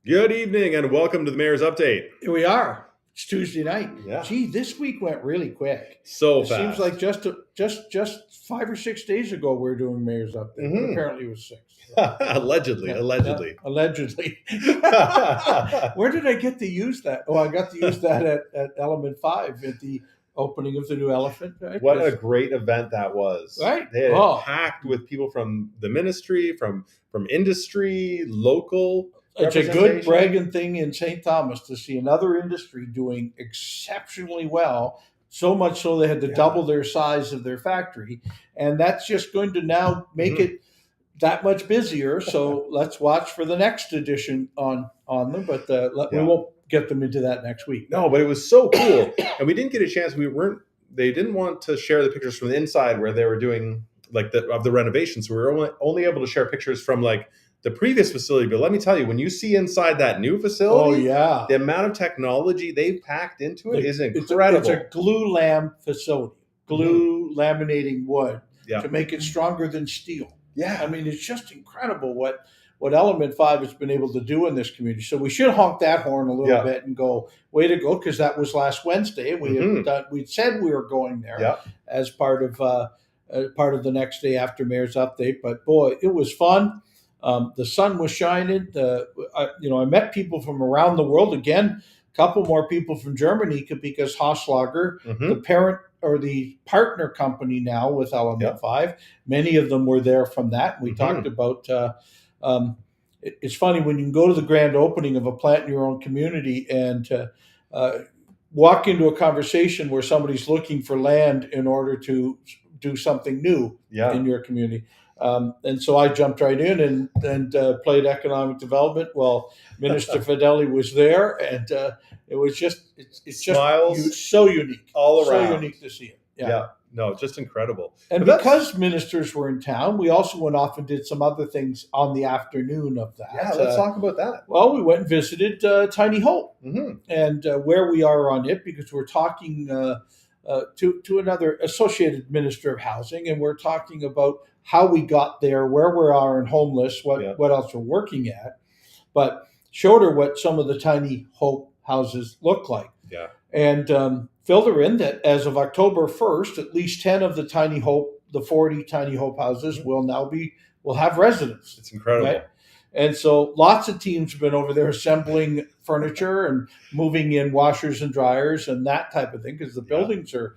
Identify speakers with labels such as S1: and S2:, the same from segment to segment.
S1: Good evening and welcome to the Mayor's Update.
S2: Here we are. It's Tuesday night.
S1: Yeah.
S2: Gee, this week went really quick.
S1: So
S2: It
S1: fast.
S2: seems like just 5 or 6 days ago we were doing Mayor's Update. But apparently it was 6.
S1: Allegedly.
S2: Allegedly. Where did I get to use that? Oh, I got to use that at Element 5 at the opening of the new Elephant. Right?
S1: What a great event that was.
S2: Right?
S1: They had it packed with people from the ministry, from industry, local.
S2: It's a good bragging thing in St. Thomas to see another industry doing exceptionally well, so much so they had to double their size of their factory. And that's just going to now make it that much busier. So let's watch for the next edition on them. But we won't get them into that next week.
S1: No, but it was so cool. And we didn't get a chance. They didn't want to share the pictures from the inside where they were doing of the renovation. So we were only able to share pictures from the previous facility. But let me tell you, when you see inside that new facility, the amount of technology they've packed into it is incredible.
S2: It's a glue lam facility, laminating wood to make it stronger than steel.
S1: Yeah.
S2: I mean, it's just incredible what Element 5 has been able to do in this community. So we should honk that horn a little bit and go, way to go, because that was last Wednesday. We said we were going there as part of the next day after Mayor's Update. But boy, it was fun. The sun was shining. I met people from around the world. Again, a couple more people from Germany because Hosslager, the parent or the partner company now with Element 5, many of them were there from that. We talked about. It's funny when you can go to the grand opening of a plant in your own community and walk into a conversation where somebody's looking for land in order to do something new in your community. And so I jumped right in and played economic development. Well, Minister Fedeli was there, and it was it's
S1: Smiles
S2: just so unique,
S1: all around.
S2: So unique to see it.
S1: Yeah. No, just incredible.
S2: And because ministers were in town, we also went off and did some other things on the afternoon of that.
S1: Yeah, let's talk about that.
S2: Well, we went and visited Tiny Hope and where we are on it, because we're talking to another associated minister of housing, and we're talking about how we got there, where we are in homeless, what else we're working at, but showed her what some of the Tiny Hope houses look like.
S1: Yeah.
S2: And filled her in that as of October 1st, at least 10 of the 40 Tiny Hope houses will have residents.
S1: It's incredible.
S2: Right? And so lots of teams have been over there assembling furniture and moving in washers and dryers and that type of thing, because the buildings are,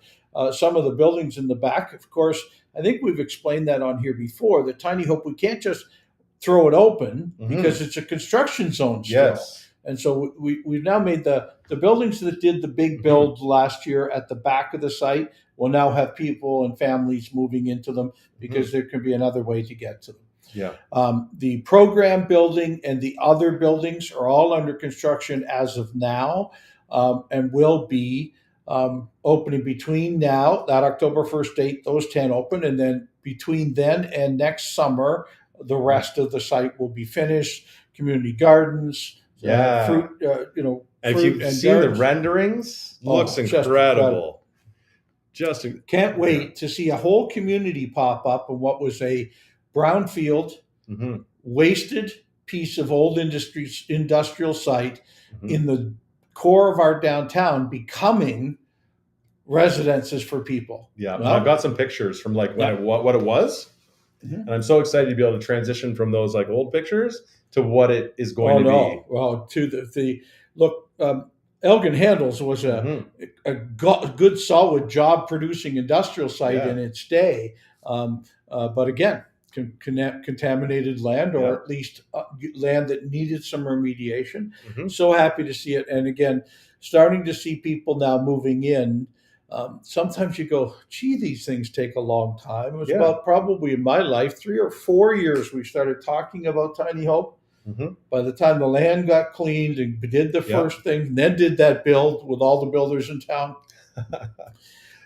S2: some of the buildings in the back, of course, I think we've explained that on here before, that Tiny Hope, we can't just throw it open because it's a construction zone still.
S1: Yes.
S2: And so we've now made the buildings that did the big build last year at the back of the site will now have people and families moving into them, because there can be another way to get to them.
S1: Yeah.
S2: The program building and the other buildings are all under construction as of now, and will be opening between now, that October 1st date, those 10 open, and then between then and next summer, the rest of the site will be finished. Community gardens, fruit,
S1: and if you've seen the renderings, looks incredible. Just
S2: can't wait to see a whole community pop up in what was a brownfield, wasted piece of old industrial site in the core of our downtown, becoming residences for people.
S1: Yeah, well, I've got some pictures from what it was, and I'm so excited to be able to transition from those old pictures to what it is going to be.
S2: Well, to the look, Elgin Handles was a good, solid, job-producing industrial site in its day, but again, contaminated land, or at least land that needed some remediation. So happy to see it, and again, starting to see people now moving in. Sometimes you go, gee, these things take a long time. It was about probably in my life 3 or 4 years we started talking about Tiny Hope. By the time the land got cleaned and did the first thing, and then did that build with all the builders in town,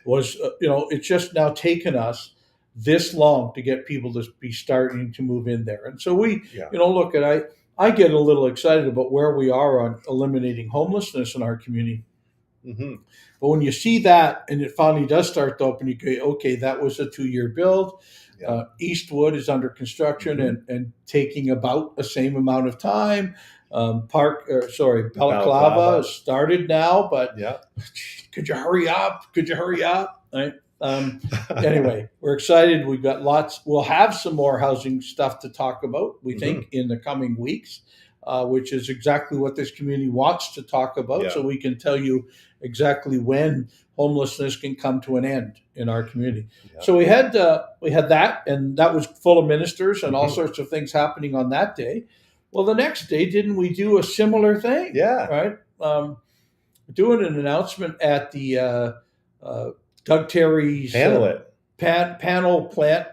S2: was it's just now taken us this long to get people to be starting to move in there. And so we, look at I get a little excited about where we are on eliminating homelessness in our community. But when you see that and it finally does start to open, you go, okay, that was a 2-year build.
S1: Yeah.
S2: Eastwood is under construction and taking about the same amount of time. Balaclava has started now, but could you hurry up? Could you hurry up? Right? Anyway, we're excited. We've got lots. We'll have some more housing stuff to talk about, we think, in the coming weeks, which is exactly what this community wants to talk about. So we can tell you exactly when homelessness can come to an end in our community. So we had that, and that was full of ministers and all sorts of things happening on that day. Well, the next day, didn't we do a similar thing?
S1: Yeah.
S2: Right. Doing an announcement at the Doug Terry's panel plant,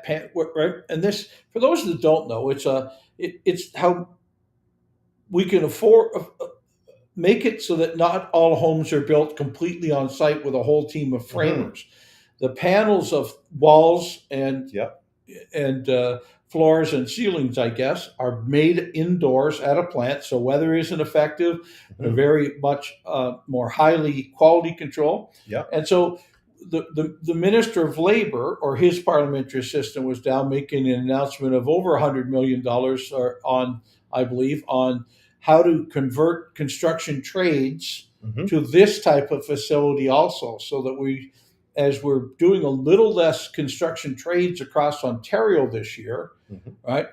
S2: right? And this, for those that don't know, it's how we can afford make it so that not all homes are built completely on site with a whole team of framers. The panels of walls and floors and ceilings, I guess, are made indoors at a plant, so weather isn't effective. Very much more highly quality control. And so the Minister of Labor, or his parliamentary assistant, was down making an announcement of over $100 million on how to convert construction trades to this type of facility also, so that as we're doing a little less construction trades across Ontario this year, right?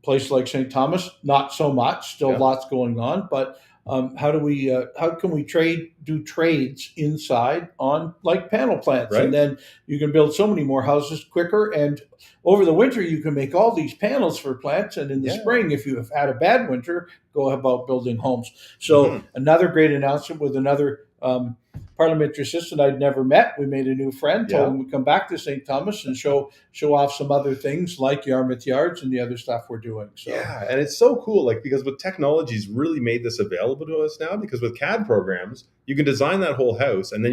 S2: Place like St. Thomas, not so much, still lots going on, but how can we do trades inside on like panel plants? And then you can build so many more houses quicker. And over the winter, you can make all these panels for plants. And in the spring, if you have had a bad winter, go about building homes. So another great announcement with another parliamentary assistant I'd never met. We made a new friend, told him we'd come back to St. Thomas and show off some other things like Yarmouth Yards and the other stuff we're doing. So
S1: and it's so cool, because with technology's really made this available to us now, because with CAD programs, you can design that whole house, and then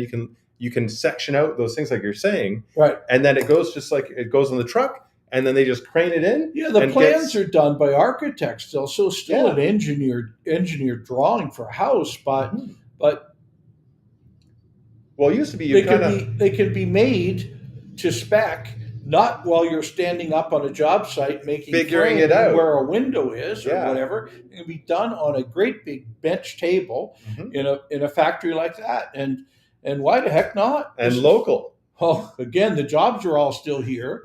S1: you can section out those things like you're saying. Right. And then it goes just like it goes on the truck, and then they just crane it in.
S2: Yeah, the plans are done by architects still. So still an engineered drawing for a house, but
S1: well, it used to be
S2: they can be made to spec, not while you're standing up on a job site figuring it out where a window is or whatever. It can be done on a great big bench table in a factory like that. And why the heck not?
S1: And local.
S2: Well, again, the jobs are all still here.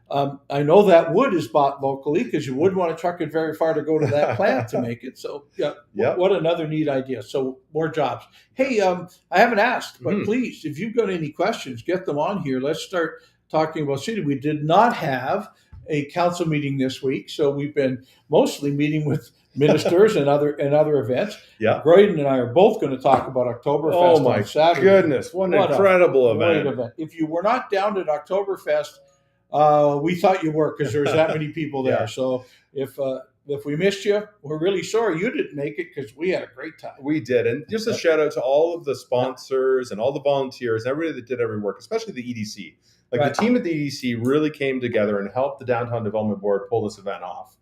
S2: I know that wood is bought locally, because you wouldn't want to truck it very far to go to that plant to make it. So, what another neat idea. So, more jobs. Hey, I haven't asked, but please, if you've got any questions, get them on here. Let's start talking about city. We did not have a council meeting this week, so we've been mostly meeting with ministers and other events. Grayden and I are both going to talk about Oktoberfest on Saturday.
S1: Goodness, what an incredible event.
S2: If you were not down at Oktoberfest, we thought you were, because there's that many people there. So if we missed you, we're really sorry you didn't make it, because we had a great time.
S1: We did. And just a shout out to all of the sponsors and all the volunteers, everybody that did every work, especially the EDC. The team at the EDC really came together and helped the Downtown Development Board pull this event off.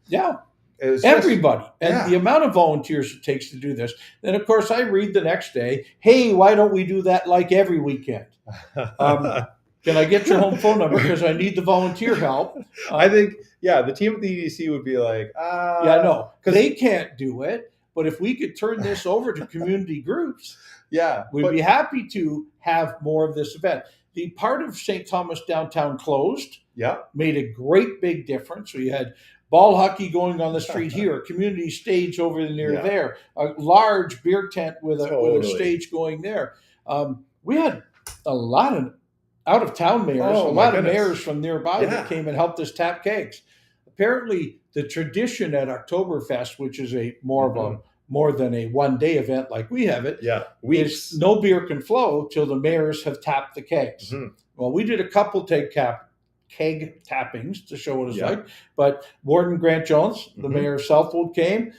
S1: Everybody. And the amount of volunteers it takes to do this. Then, of course, I read the next day, hey, why don't we do that like every weekend? Can I get your home phone number, because I need the volunteer help? I think, the team at the EDC would be like,
S2: no, because they can't do it. But if we could turn this over to community groups, we'd be happy to have more of this event. The part of St. Thomas downtown closed, made a great big difference. We had ball hockey going on the street here, a community stage over near there, a large beer tent with a stage going there. We had a lot of out-of-town mayors, of mayors from nearby that came and helped us tap kegs. Apparently, the tradition at Oktoberfest, which is more than a one-day event like we have it, is no beer can flow till the mayors have tapped the kegs. Well, we did a couple keg tappings to show what it's like, but Warden Grant Jones, the mayor of Southwold, came.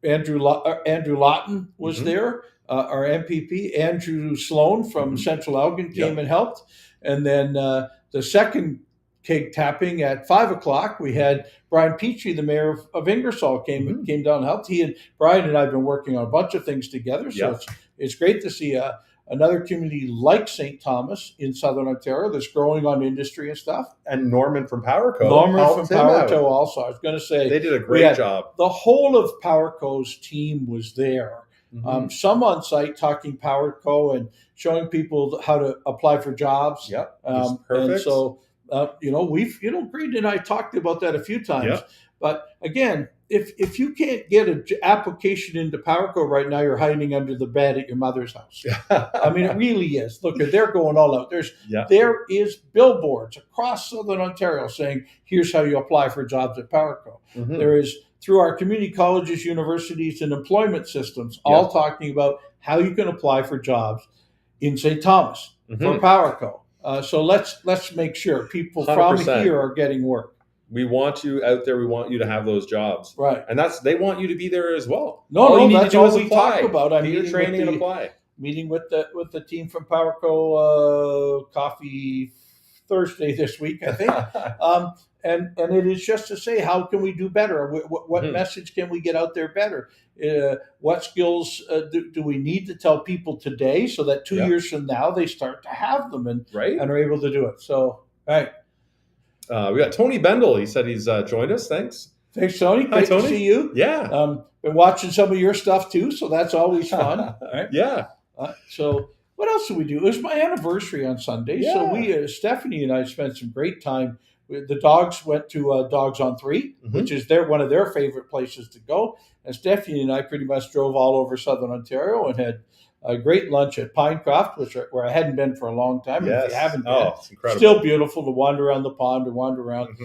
S2: Andrew Lawton was there. Our MPP, Andrew Sloan from Central Elgin, came and helped. And then the second keg tapping at 5:00, we had Brian Petrie, the mayor of Ingersoll, came down and helped. He and Brian and I have been working on a bunch of things together. So it's great to see a another community like St. Thomas in Southern Ontario that's growing on industry and stuff.
S1: And Norman from PowerCo.
S2: Norman from PowerCo also. I was going to say
S1: they did a great job.
S2: The whole of PowerCo's team was there. Some on site talking PowerCo and showing people how to apply for jobs.
S1: Yep.
S2: Perfect. And so, Grayden and I talked about that a few times. Yep. But again, if you can't get an application into PowerCo right now, you're hiding under the bed at your mother's house. I mean, it really is. Look, they're going all out. There is billboards across Southern Ontario saying, here's how you apply for jobs at PowerCo. There is, through our community colleges, universities, and employment systems, all talking about how you can apply for jobs in St. Thomas for PowerCo. So let's make sure people 100%. From here are getting work.
S1: We want you out there. We want you to have those jobs,
S2: right?
S1: And they want you to be there as well.
S2: That's all we talk about. I'm
S1: meeting training and apply.
S2: Meeting with the team from PowerCo coffee Thursday this week, I think. And it is just to say, how can we do better? What message can we get out there better? What skills do we need to tell people today so that 2 years from now they start to have them and are able to do it? So, right.
S1: We got Tony Bendel. He said he's joined us. Thanks.
S2: Thanks, Tony.
S1: Hi,
S2: Great
S1: Tony.
S2: to see you.
S1: Yeah.
S2: Been watching some of your stuff too, so that's always fun. Right?
S1: Yeah.
S2: So what else did we do? It was my anniversary on Sunday. Yeah. So we, Stephanie and I spent some great time. The dogs went to Dogs on 3, which is one of their favorite places to go. And Stephanie and I pretty much drove all over Southern Ontario and had a great lunch at Pinecroft, where I hadn't been for a long time.
S1: Yes.
S2: If you haven't been,
S1: it's incredible.
S2: Still beautiful to wander around the pond or wander around.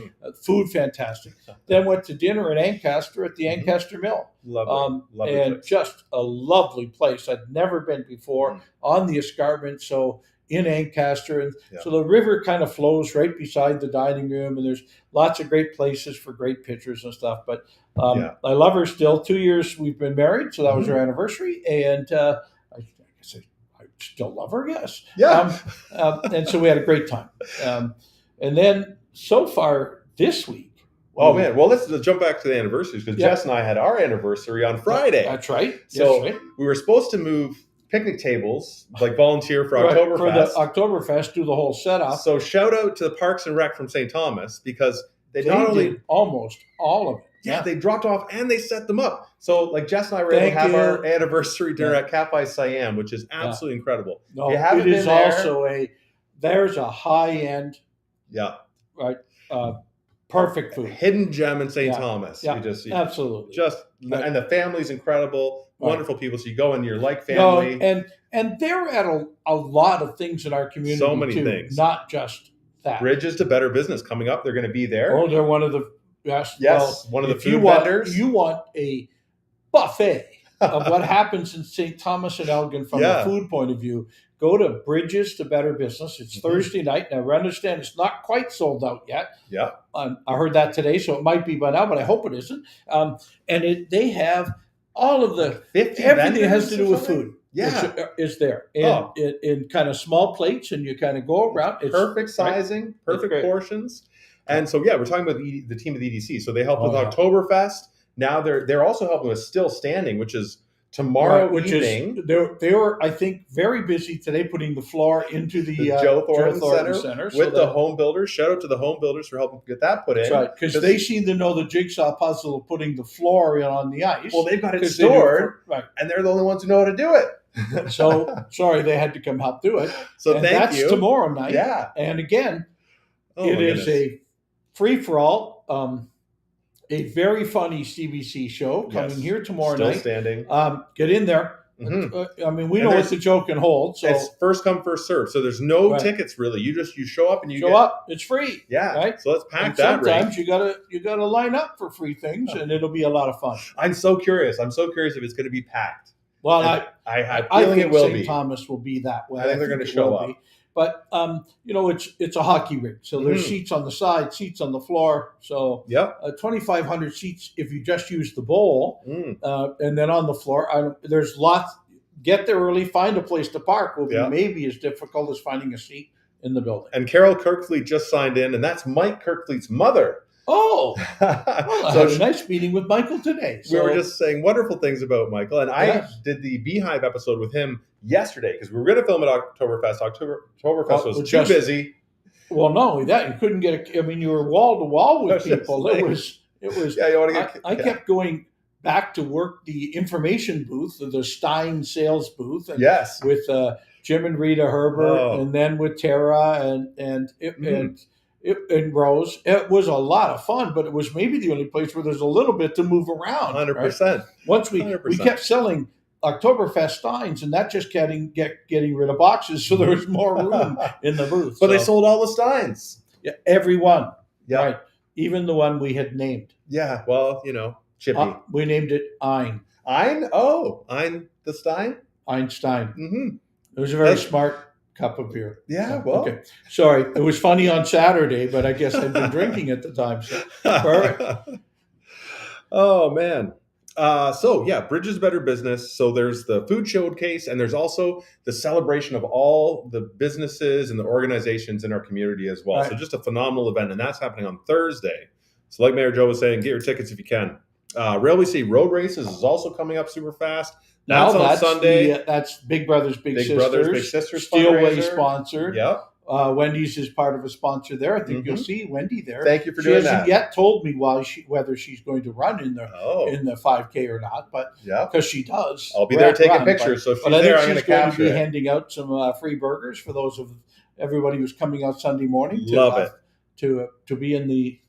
S2: Food, fantastic. Then went to dinner in Ancaster at the Ancaster Mill.
S1: Lovely
S2: and
S1: place.
S2: Just a lovely place. I'd never been before on the escarpment. So in Ancaster. And so the river kind of flows right beside the dining room, and there's lots of great places for great pictures and stuff. But I love her still. 2 years we've been married, so that was our anniversary. And I still love her, yes.
S1: Yeah.
S2: And so we had a great time. And then so far this week.
S1: Man. Well, let's jump back to the anniversaries, because Jess and I had our anniversary on Friday.
S2: That's right.
S1: So we were supposed to move picnic tables, like volunteer for Oktoberfest.
S2: For the Oktoberfest, do the whole setup.
S1: So shout out to the Parks and Rec from St. Thomas, because they not only
S2: did almost all of it.
S1: Yeah, they dropped off and they set them up. So like Jess and I were able to have our anniversary dinner at Cafe Siam, which is absolutely incredible.
S2: No, it is also there's a high-end, perfect food.
S1: Hidden gem in St. Thomas.
S2: Yeah, absolutely.
S1: And the family's incredible, wonderful people. So you go and you're like family.
S2: And they're at a lot of things in our community.
S1: So many things.
S2: Not just that.
S1: Bridges to Better Business coming up. They're going to be there.
S2: Oh, they're one of the
S1: one of the food vendors.
S2: You want a buffet of what happens in St. Thomas and Elgin from a food point of view. Go to Bridges to Better Business. It's Thursday night. Now, I understand it's not quite sold out yet.
S1: Yeah.
S2: I heard that today, so it might be by now, but I hope it isn't. And they have all of the everything that has to do with food.
S1: Yeah,
S2: is there in kind of small plates, and you kind of go around.
S1: It's perfect sizing, perfect portions. And so, we're talking about the team of the EDC. So they help with Oktoberfest. Now they're also helping with Still Standing, which is tomorrow evening.
S2: They were, I think, very busy today putting the floor into the
S1: Joe Thornton Center
S2: with
S1: the home builders. Shout out to the home builders for helping get that put in.
S2: That's right, because they seem to know the jigsaw puzzle of putting the floor in on the ice.
S1: Well, they've got it stored, and they're the only ones who know how to do it.
S2: So, sorry, they had to come help do it.
S1: So
S2: that's tomorrow night.
S1: Yeah.
S2: And again, it is a free-for-all, a very funny CBC show coming here tomorrow night.
S1: Still Standing.
S2: Get in there. I mean, we know what the joke can hold. So
S1: it's first come, first serve. So there's no tickets really. You show up and you
S2: show up. It's free.
S1: Yeah.
S2: Right.
S1: So let's pack that.
S2: Sometimes you gotta line up for free things, and it'll be a lot of fun.
S1: I'm so curious. if it's going to be packed.
S2: Well,
S1: I have a feeling it will be.
S2: St. Thomas will be that way.
S1: I think they're going to show up.
S2: But it's a hocky rink, so there's seats on the side, seats on the floor. So 2,500 seats if you just use the bowl, and then on the floor. There's lots. Get there early. Find a place to park. Will be maybe as difficult as finding a seat in the building.
S1: And Carol Kirkfleet just signed in, and that's Mike Kirkfleet's mother.
S2: Oh, well, I
S1: So
S2: had a nice meeting with Michael today.
S1: we were
S2: So,
S1: just saying wonderful things about Michael, and I
S2: yes.
S1: did the Beehive episode with him yesterday because we were going to film at Oktoberfest. Oktoberfest was too busy.
S2: Well, not only that, you couldn't get. I mean, you were wall to wall with people.
S1: Like,
S2: It was.
S1: Yeah, you want to get.
S2: I kept going back to work the information booth, the Stein sales booth, and
S1: Yes.
S2: with Jim and Rita Herbert, and then with Tara and Rose. It was a lot of fun, but it was maybe the only place where there's a little bit to move around.
S1: 100%.
S2: Right? Once we kept selling Oktoberfest Steins, and that just getting rid of boxes, so there was more room in the booth.
S1: But they sold all the Steins.
S2: Yeah, every one.
S1: Yeah.
S2: Right. Even the one we had named.
S1: Yeah. Well, Chippy.
S2: We named it Ein.
S1: Ein? Oh, Ein the Stein?
S2: Einstein.
S1: Mm-hmm.
S2: It was a very smart cup of beer.
S1: Yeah,
S2: So,
S1: well.
S2: okay. Sorry. It was funny on Saturday, but I guess I'd been drinking at the time. So, perfect.
S1: Oh, man. Bridges Better Business. So there's the food showcase, and there's also the celebration of all the businesses and the organizations in our community as well.
S2: Right.
S1: So just a phenomenal event, and that's happening on Thursday. So like Mayor Joe was saying, get your tickets if you can. Railway City Road Races is also coming up super fast. That's on Sunday.
S2: That's Big Brothers Big Sisters.
S1: Brothers Big Sisters
S2: Steelway
S1: fundraiser.
S2: Sponsored.
S1: Yep.
S2: Wendy's is part of a sponsor there. I think you'll see Wendy there.
S1: Thank you for doing that.
S2: She hasn't yet told me whether she's going to run in the 5K or not, but because she does.
S1: I'll be there taking pictures. So if she's there, I'm going to capture it.
S2: She's going to be handing out some free burgers for those of everybody who's coming out Sunday morning.
S1: Love it.
S2: To be in the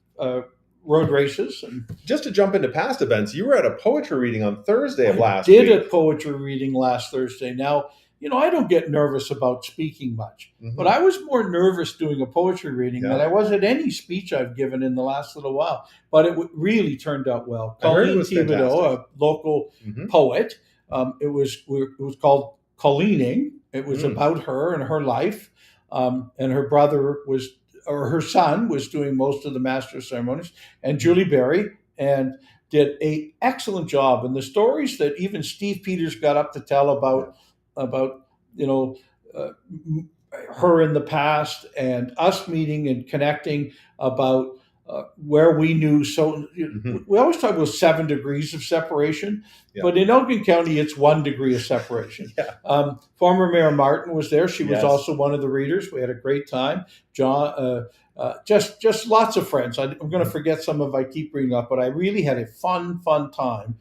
S2: road races. And
S1: just to jump into past events, you were at a poetry reading on Thursday of last week.
S2: I did a poetry reading last Thursday. Now, I don't get nervous about speaking much, but I was more nervous doing a poetry reading than I was at any speech I've given in the last little while. But it really turned out well. Colleen Thibodeau, a local poet, it was called Colleening. It was about her and her life, and her brother her son was doing most of the master ceremonies, and Julie Berry, and did an excellent job. And the stories that even Steve Peters got up to tell about her in the past and us meeting and connecting about where we knew. So we always talk about 7 degrees of separation, but in Elgin County, it's 1 degree of separation. Former Mayor Martin was there. She was also one of the readers. We had a great time. John, just lots of friends. I'm going to forget some if I keep bringing up, but I really had a fun time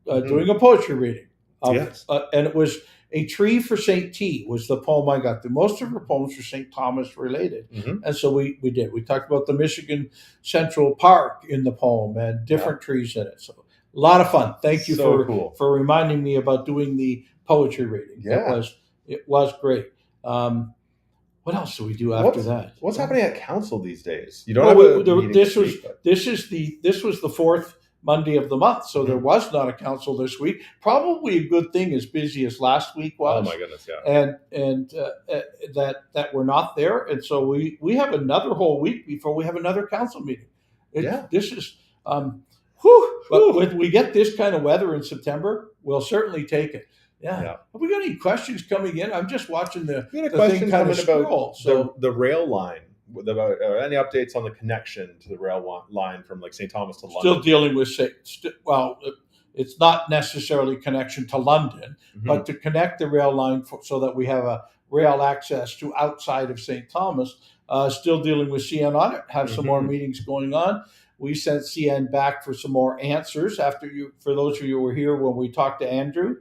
S2: doing a poetry reading. And it was A Tree for St. T was the poem I got. Most of her poems were St. Thomas related. And so we did. We talked about the Michigan Central Park in the poem and different trees in it. So a lot of fun. Thank you for reminding me about doing the poetry reading.
S1: Yeah.
S2: It was great. What else do we do after that?
S1: What's happening at council these days? You don't have a meeting
S2: this was the fourth Monday of the month, so there was not a council this week. Probably a good thing, as busy as last week was.
S1: Oh my goodness, yeah.
S2: And that we're not there, and so we have another whole week before we have another council meeting. This is But when we get this kind of weather in September, we'll certainly take it. Yeah. Have we got any questions coming in? I'm just watching the thing kind of scroll. So
S1: the rail line. Any updates on the connection to the rail line from like St. Thomas to London?
S2: Still dealing with it's not necessarily connection to London, but to connect the rail line so that we have a rail access to outside of St. Thomas. Still dealing with CN on it. Have some more meetings going on. We sent CN back for some more answers for those of you who were here when we talked to Andrew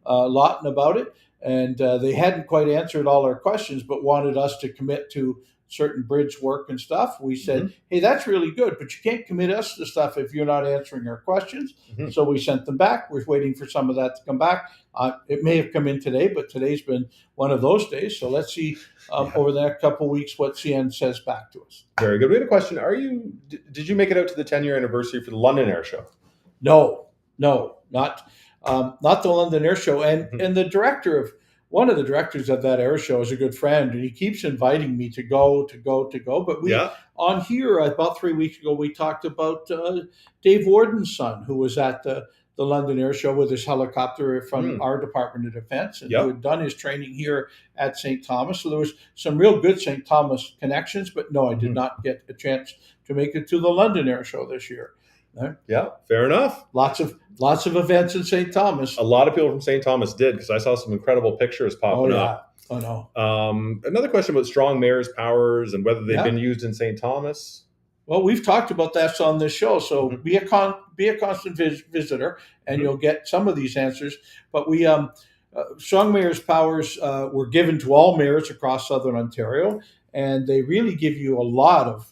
S2: Lawton about it. And they hadn't quite answered all our questions, but wanted us to commit to certain bridge work and stuff. We said, hey, that's really good, but you can't commit us to stuff if you're not answering our questions. So we sent them back. We're waiting for some of that to come back. It may have come in today, but today's been one of those days. So let's see over the next couple of weeks what CN says back to us.
S1: Very good. We had a question. Did you make it out to the 10-year anniversary for the London Air Show?
S2: No, not the London Air Show. And the one of the directors of that air show is a good friend, and he keeps inviting me to go. But on here about 3 weeks ago, we talked about Dave Warden's son, who was at the the London Air Show with his helicopter from our Department of Defense, and who had done his training here at St. Thomas. So there was some real good St. Thomas connections, but no, I did not get a chance to make it to the London Air Show this year.
S1: Yeah, fair enough.
S2: Lots of events in St. Thomas.
S1: A lot of people from St. Thomas did, because I saw some incredible pictures popping up.
S2: Oh, no.
S1: Another question about strong mayor's powers and whether they've been used in St. Thomas.
S2: Well, we've talked about that on this show, so be a constant visitor, and you'll get some of these answers. But we strong mayor's powers were given to all mayors across Southern Ontario, and they really give you a lot of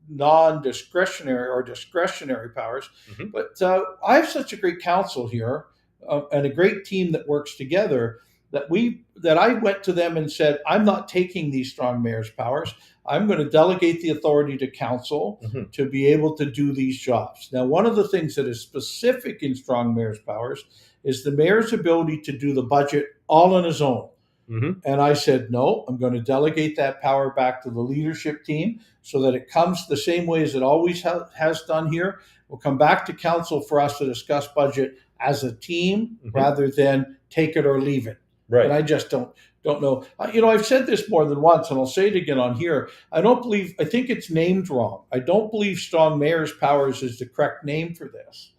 S2: non-discretionary or discretionary powers. But I have such a great council here and a great team that works together that I went to them and said, I'm not taking these strong mayor's powers. I'm going to delegate the authority to council to be able to do these jobs. Now, one of the things that is specific in strong mayor's powers is the mayor's ability to do the budget all on his own. And I said, no, I'm going to delegate that power back to the leadership team so that it comes the same way as it always has done here. We'll come back to council for us to discuss budget as a team rather than take it or leave it.
S1: Right.
S2: And I just don't know. I've said this more than once, and I'll say it again on here. I think it's named wrong. I don't believe strong mayor's powers is the correct name for this,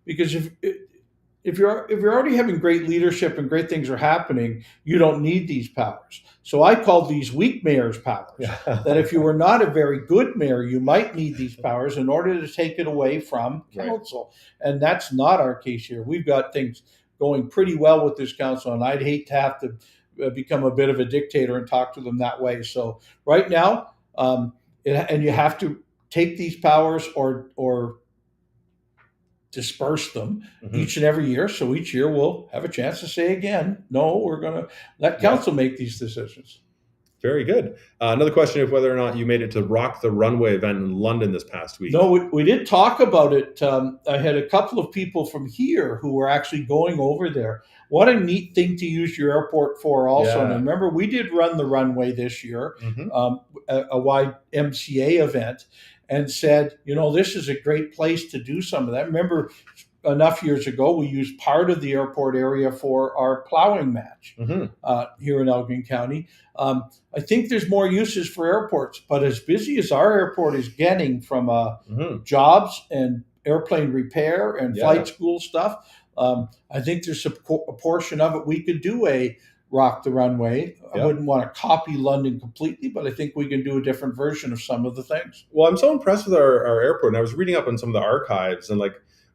S2: because if you're already having great leadership and great things are happening, you don't need these powers. So I call these weak mayor's powers. That if you were not a very good mayor, you might need these powers in order to take it away from council. And that's not our case here. We've got things going pretty well with this council, and I'd hate to have to become a bit of a dictator and talk to them that way. So right now, and you have to take these powers or disperse them each and every year. So each year we'll have a chance to say again, no, we're going to let council make these decisions.
S1: Very good. Another question of whether or not you made it to Rock the Runway event in London this past week.
S2: No, we did talk about it. I had a couple of people from here who were actually going over there. What a neat thing to use your airport for also. And remember, we did run the runway this year, a wide MCA event, and said, this is a great place to do some of that. Remember, enough years ago, we used part of the airport area for our plowing match here in Elgin County. I think there's more uses for airports, but as busy as our airport is getting from jobs and airplane repair and flight school stuff, I think there's a portion of it we could do a Rock the Runway. I wouldn't want to copy London completely, but I think we can do a different version of some of the things.
S1: Well, I'm so impressed with our airport, and I was reading up on some of the archives, and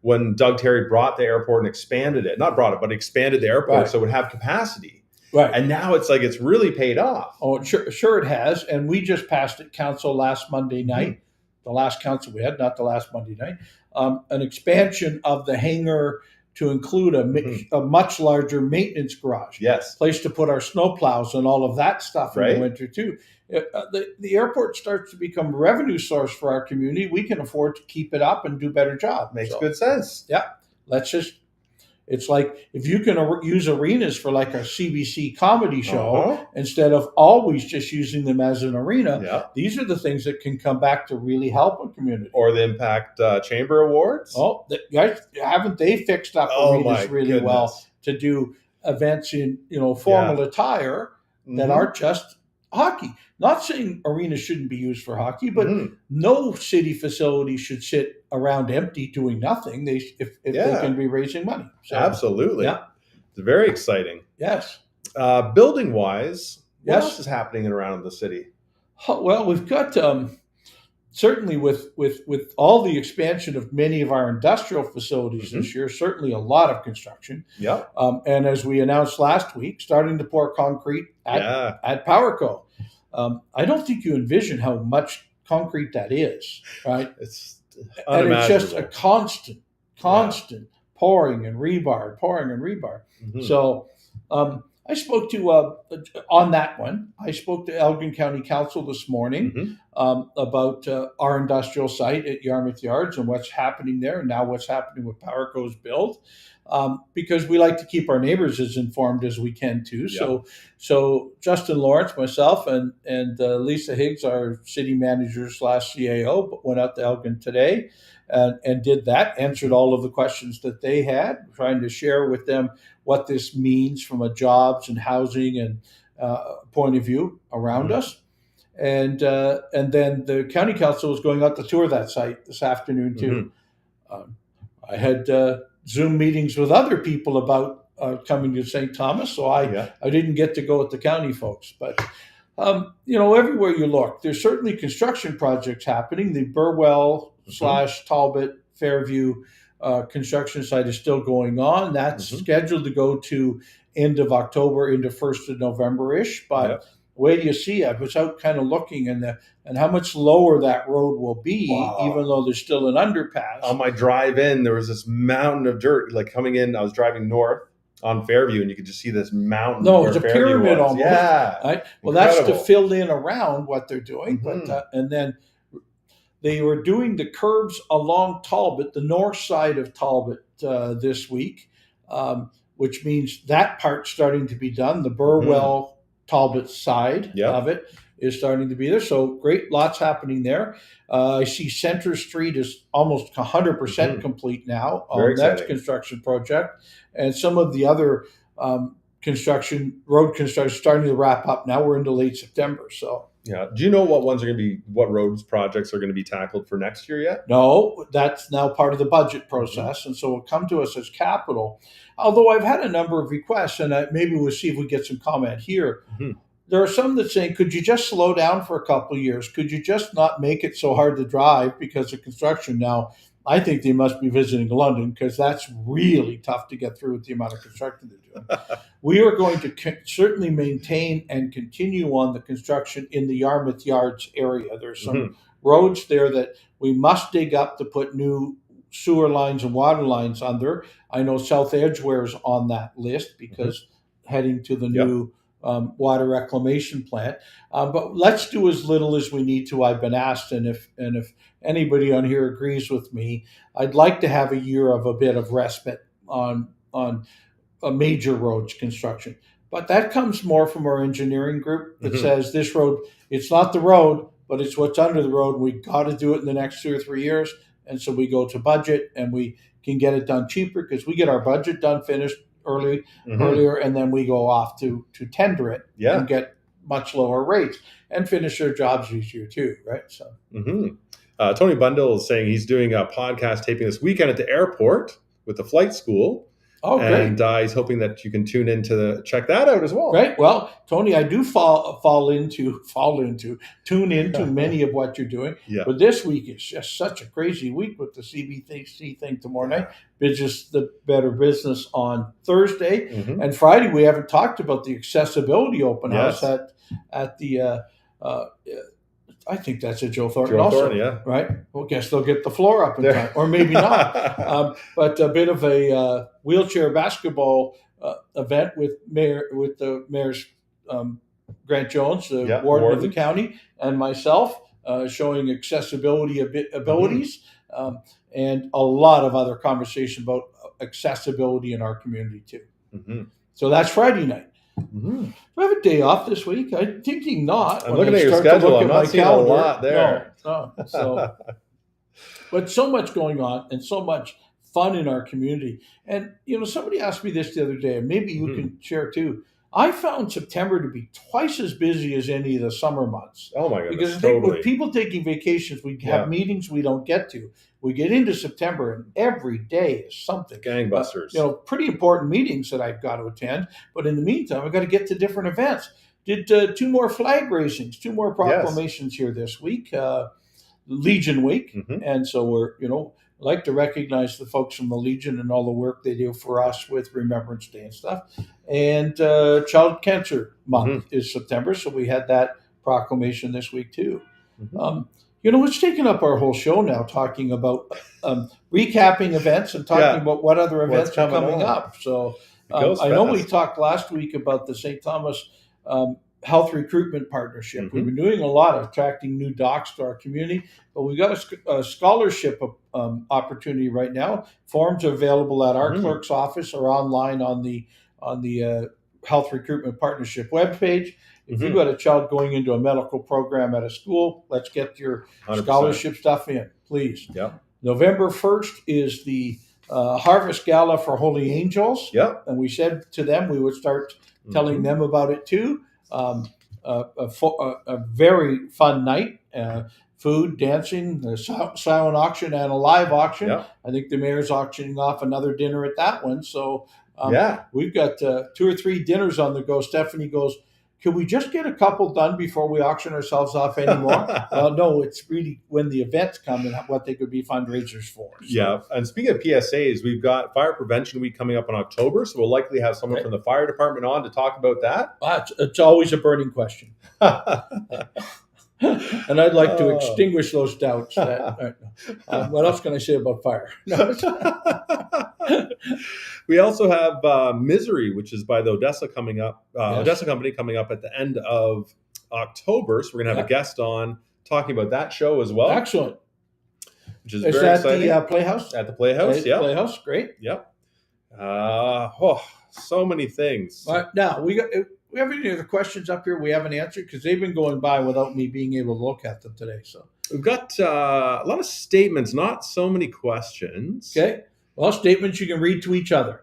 S1: when Doug Terry brought the airport and expanded the airport so it would have capacity.
S2: Right.
S1: And now it's really paid off.
S2: Oh, sure it has. And we just passed at council last Monday night, the last council we had, not the last Monday night, an expansion of the hangar to include a much larger maintenance garage.
S1: Yes.
S2: Place to put our snowplows and all of that stuff in the winter too. The airport starts to become a revenue source for our community. We can afford to keep it up and do a better job.
S1: Makes good sense.
S2: Yeah. It's like if you can use arenas for like a CBC comedy show instead of always just using them as an arena, these are the things that can come back to really help a community.
S1: Or the Impact Chamber Awards.
S2: Oh, guys, haven't they fixed up arenas really well to do events in formal attire that aren't just hockey? Not saying arenas shouldn't be used for hockey, but no city facility should sit around empty doing nothing. If they can be raising money. So,
S1: absolutely. Yeah. It's very exciting.
S2: Yes.
S1: Building wise, what else is happening around the city?
S2: Well, we've got certainly with all the expansion of many of our industrial facilities this year, certainly a lot of construction.
S1: Yeah.
S2: And as we announced last week, starting to pour concrete at PowerCo. I don't think you envision how much concrete that is, right?
S1: It's
S2: unimaginable. And it's just a constant pouring and rebar. So I spoke to, on that one, I spoke to Elgin County Council this morning. about our industrial site at Yarmouth Yards and what's happening there, and now what's happening with PowerCo's build, because we like to keep our neighbors as informed as we can too.
S1: Yeah.
S2: So Justin Lawrence, myself, and Lisa Higgs, our city manager / CAO, went out to Elgin today and did that, answered all of the questions that they had, trying to share with them what this means from a jobs and housing and point of view around us. And then the county council was going out to tour that site this afternoon too. I had Zoom meetings with other people about coming to St. Thomas, so I didn't get to go with the county folks. But everywhere you look, there's certainly construction projects happening. The Burwell / Talbot Fairview construction site is still going on. That's scheduled to go to end of October into 1st of November-ish. But wait till you see. I was out kind of looking and how much lower that road will be, even though there's still an underpass.
S1: On my drive in, there was this mountain of dirt. Like coming in, I was driving north on Fairview, and you could just see this mountain.
S2: No, it's a pyramid almost.
S1: Yeah.
S2: Right? Well, that's to fill in around what they're doing. But and then they were doing the curbs along Talbot, the north side of Talbot, this week, which means that part's starting to be done. The Burwell Talbot side of it is starting to be there. So great, lots happening there. I see Center Street is almost 100% complete now on that construction project. And some of the other road construction starting to wrap up now. We're into late September. So
S1: yeah. Do you know what roads projects are going to be tackled for next year yet?
S2: No, that's now part of the budget process. And so it'll come to us as capital. Although I've had a number of requests, and maybe we'll see if we get some comment here. There are some that saying, could you just slow down for a couple of years? Could you just not make it so hard to drive because of construction? Now, I think they must be visiting London because that's really tough to get through with the amount of construction they're doing. We are going to certainly maintain and continue on the construction in the Yarmouth Yards area. There's some roads there that we must dig up to put new sewer lines and water lines under. I know South Edgeware's on that list because heading to the new water reclamation plant. But let's do as little as we need to. I've been asked, and if anybody on here agrees with me, I'd like to have a year of a bit of respite on a major roads construction. But that comes more from our engineering group that says this road, it's not the road, but it's what's under the road. We got to do it in the next 2 or 3 years. And so we go to budget and we can get it done cheaper because we get our budget done, finished earlier, and then we go off to tender it and get much lower rates and finish their jobs easier too, right? So
S1: Tony Bundle is saying he's doing a podcast taping this weekend at the airport with the flight school. Oh, great. And he's hoping that you can tune in to check that out as well.
S2: Great. Well, Tony, I do tune into many of what you're doing. Yeah. But this week is just such a crazy week with the CBC thing tomorrow night. It's just the Better Business on Thursday. And Friday, we haven't talked about the accessibility open house at the I think that's a Joe Thornton also, right? Well, guess they'll get the floor up in time, or maybe not. But a bit of a wheelchair basketball event with the mayor's Grant Jones, the warden of the county, and myself, showing accessibility abilities, and a lot of other conversation about accessibility in our community too. So that's Friday night. Do I have a day off this week? I'm thinking not.
S1: I'm looking at your schedule. I'm not seeing a lot there.
S2: No. So, but so much going on and so much fun in our community. And, somebody asked me this the other day, and maybe you can share too. I found September to be twice as busy as any of the summer months.
S1: Oh my goodness!
S2: Because I think with people taking vacations, we have meetings we don't get to. We get into September, and every day is something.
S1: Gangbusters.
S2: Pretty important meetings that I've got to attend. But in the meantime, I've got to get to different events. Did 2 more flag raisings, 2 more proclamations here this week, Legion Week, and so we're like to recognize the folks from the Legion and all the work they do for us with Remembrance Day and stuff. And Child Cancer Month is September, so we had that proclamation this week too. It's taken up our whole show now, talking about recapping events and talking about what other events are coming up. So I know we talked last week about the St. Thomas health recruitment partnership.
S1: Mm-hmm.
S2: We've been doing a lot of attracting new docs to our community, but we've got a scholarship opportunity right now. Forms are available at our clerk's office or online on the health recruitment partnership webpage. If you've got a child going into a medical program at a school, let's get your
S1: 100%.
S2: scholarship stuff in, please.
S1: Yep.
S2: November 1st is the Harvest Gala for Holy Angels.
S1: Yep.
S2: And we said to them we would start telling them about it too. A very fun night. Food, dancing, a silent auction, and a live auction.
S1: Yep.
S2: I think the mayor's auctioning off another dinner at that one. So we've got 2 or 3 dinners on the go. Stephanie goes, can we just get a couple done before we auction ourselves off anymore? No, it's really when the events come and what they could be fundraisers for. So.
S1: Yeah, and speaking of PSAs, we've got Fire Prevention Week coming up in October, so we'll likely have someone from the fire department on to talk about that.
S2: It's always a burning question. And I'd like to extinguish those doubts. What else can I say about fire?
S1: We also have Misery, which is by the Odessa coming up. Odessa Company coming up at the end of October. So we're going to have a guest on talking about that show as well.
S2: Excellent.
S1: Which is very exciting.
S2: At the Playhouse?
S1: At the Playhouse, yeah.
S2: Playhouse, great.
S1: Yep. So many things.
S2: Now, we have any other questions up here we haven't answered? Because they've been going by without me being able to look at them today. So
S1: we've got a lot of statements, not so many questions.
S2: Okay. Well, statements you can read to each other.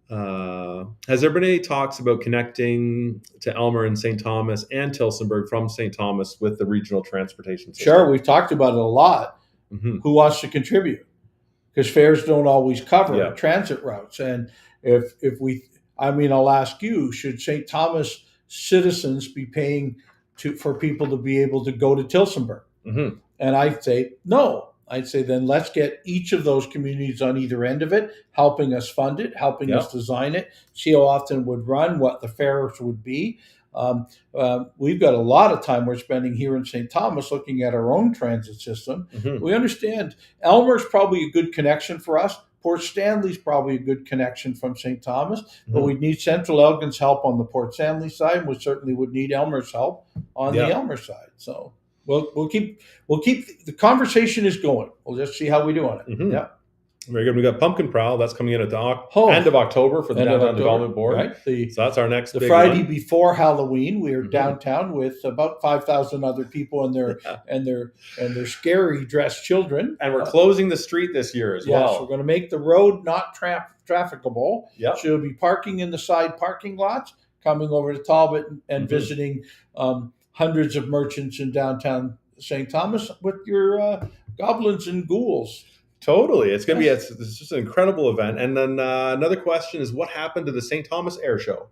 S1: Has there been any talks about connecting to Elmer and St. Thomas and Tillsonburg from St. Thomas with the regional transportation system?
S2: Sure, we've talked about it a lot. Who wants to contribute? Because fares don't always cover transit routes. And I'll ask you, should St. Thomas citizens be paying for people to be able to go to Tillsonburg? And I'd say no. I'd say then let's get each of those communities on either end of it, helping us fund it, helping us design it, see how often it would run, what the fares would be. We've got a lot of time we're spending here in St. Thomas looking at our own transit system. We understand Elmer's probably a good connection for us. Port Stanley's probably a good connection from St. Thomas, but we need Central Elgin's help on the Port Stanley side. We certainly would need Elmer's help on the Elmer side. So we'll keep the conversation is going. We'll just see how we do on it. Yeah.
S1: Very good. We got Pumpkin Prowl. That's coming in at the end of October for the Downtown Development Board.
S2: Right.
S1: So that's our next
S2: the
S1: big
S2: Friday
S1: one.
S2: Before Halloween. We are downtown with about 5,000 other people and their scary dressed children.
S1: And we're closing the street this year as well.
S2: Yes, we're going to make the road not trafficable.
S1: Yep.
S2: So you'll be parking in the side parking lots, coming over to Talbot and visiting hundreds of merchants in downtown St. Thomas with your goblins and ghouls.
S1: Totally. It's going to be it's just an incredible event. And then another question is, what happened to the St. Thomas Air Show?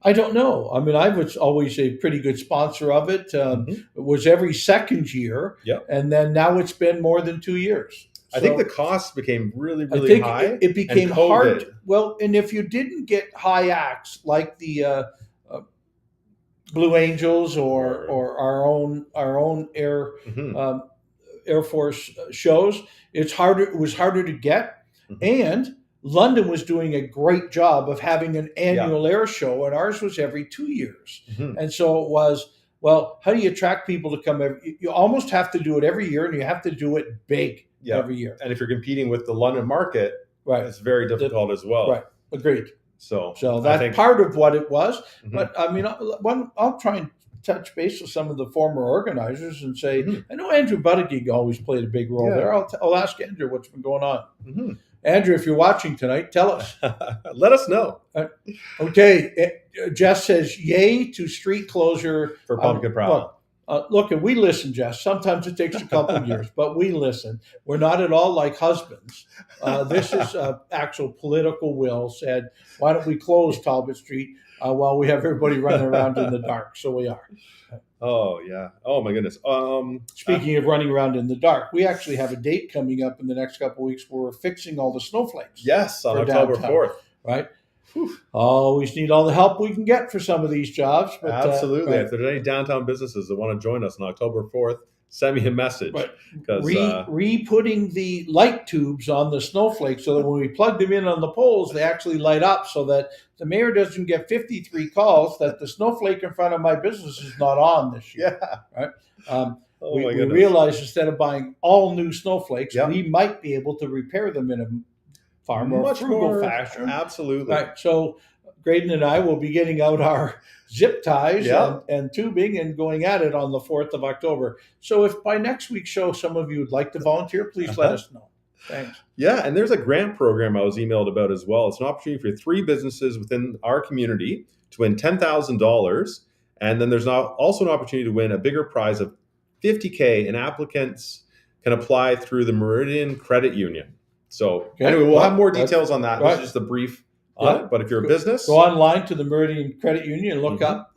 S2: I don't know. I mean, I was always a pretty good sponsor of it. It was every second year. And then now it's been more than 2 years.
S1: I think the costs became really, really high.
S2: It became hard. Well, and if you didn't get high acts like the Blue Angels or our own Air Force shows, it was harder to get. And London was doing a great job of having an annual air show, and ours was every 2 years. And so it was, well, how do you attract people to come you almost have to do it every year, and you have to do it big every year.
S1: And if you're competing with the London market, it's very difficult as well.
S2: Right. Agreed.
S1: So
S2: that's part of what it was. But I mean, I'll try and touch base with some of the former organizers and say, I know Andrew Buttigieg always played a big role there. I'll ask Andrew what's been going on. Andrew, if you're watching tonight, tell us.
S1: Let us know.
S2: Okay. Jess says, yay to street closure.
S1: For Pumpkin Prowl.
S2: Look, and we listen, Jess. Sometimes it takes a couple of years, but we listen. We're not at all like husbands. This is actual political will said, why don't we close Talbot Street while we have everybody running around in the dark? So we are.
S1: Oh, yeah. Oh, my goodness.
S2: Speaking of running around in the dark, we actually have a date coming up in the next couple of weeks where we're fixing all the snowflakes.
S1: Yes, on October 4th.
S2: Right? Always need all the help we can get for some of these jobs. But,
S1: absolutely. If there's any downtown businesses that want to join us on October 4th, send me a message.
S2: But
S1: Because
S2: re-putting the light tubes on the snowflakes so that when we plug them in on the poles, they actually light up so that the mayor doesn't get 53 calls that the snowflake in front of my business is not on this year.
S1: yeah.
S2: Right?
S1: Oh
S2: we realized instead of buying all new snowflakes,
S1: Yep.
S2: we might be able to repair them in a far more
S1: much
S2: frugal
S1: more
S2: fashion.
S1: Absolutely.
S2: Right. So Grayden and I will be getting out our zip ties
S1: Yep.
S2: and tubing and going at it on the 4th of October. So if by next week's show some of you would like to volunteer, please let us know. Thanks.
S1: Yeah, and there's a grant program I was emailed about as well. It's an opportunity for 3 businesses within our community to win $10,000. And then there's also an opportunity to win a bigger prize of $50K, and applicants can apply through the Meridian Credit Union. So anyway, we'll have more details on that. This is just a brief on it. But if you're a business,
S2: go online to the Meridian Credit Union and look up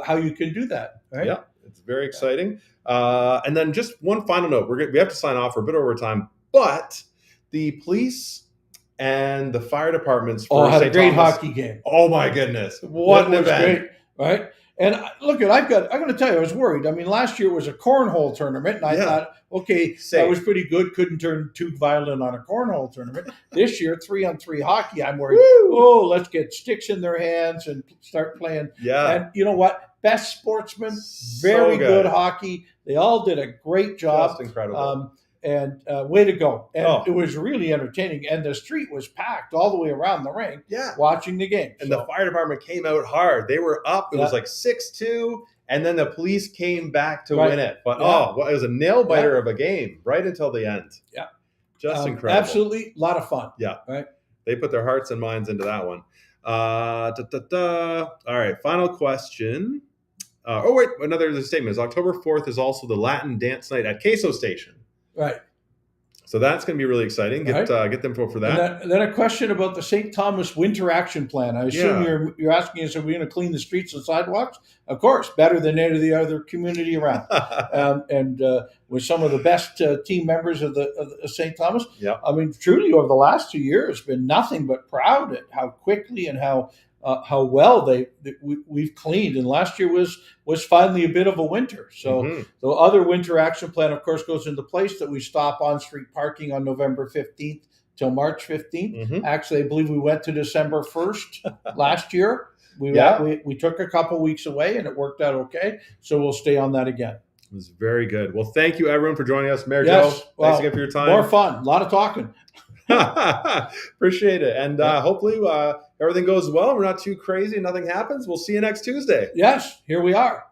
S2: how you can do that. Right?
S1: Yeah, it's very exciting. And then just one final note. We have to sign off for a bit over time, but the police and the fire departments for
S2: had
S1: St.
S2: a great
S1: Thomas,
S2: hockey game.
S1: Oh my goodness. What an event.
S2: Great, right? And look, I'm going to tell you, I was worried. I mean, last year was a cornhole tournament, and I thought, okay, that was pretty good. Couldn't turn too violent on a cornhole tournament. This year, 3-on-3 hockey, I'm worried. Oh, let's get sticks in their hands and start playing.
S1: Yeah.
S2: And you know what? Best sportsmen, very good hockey. They all did a great job.
S1: Just incredible.
S2: And way to go. And it was really entertaining. And the street was packed all the way around the rink watching the game.
S1: And the fire department came out hard. They were up. It was like 6-2. And then the police came back to win it. But, it was a nail-biter of a game right until the end. Yeah. Just incredible.
S2: Absolutely. A lot of fun.
S1: Yeah.
S2: Right.
S1: They put their hearts and minds into that one. All right. Final question. Another statement is October 4th is also the Latin dance night at Queso Station.
S2: Right.
S1: So that's going to be really exciting. Get the info for that.
S2: And then a question about the St. Thomas Winter Action Plan. I assume you're asking us, are we going to clean the streets and sidewalks? Of course, better than any of the other community around. And with some of the best team members of the St. Thomas.
S1: Yeah.
S2: I mean, truly, over the last 2 years, been nothing but proud at how quickly and how well we've cleaned. And last year was finally a bit of a winter. So the other winter action plan, of course, goes into place that we stop on-street parking on November 15th till March 15th. Actually, I believe we went to December 1st last year. We took a couple weeks away and it worked out okay. So we'll stay on that again.
S1: It was very good. Well, thank you, everyone, for joining us. Mayor Joe, thanks again for your time.
S2: More fun. A lot of talking.
S1: Appreciate it. And hopefully everything goes well. We're not too crazy. Nothing happens. We'll see you next Tuesday.
S2: Yes, here we are.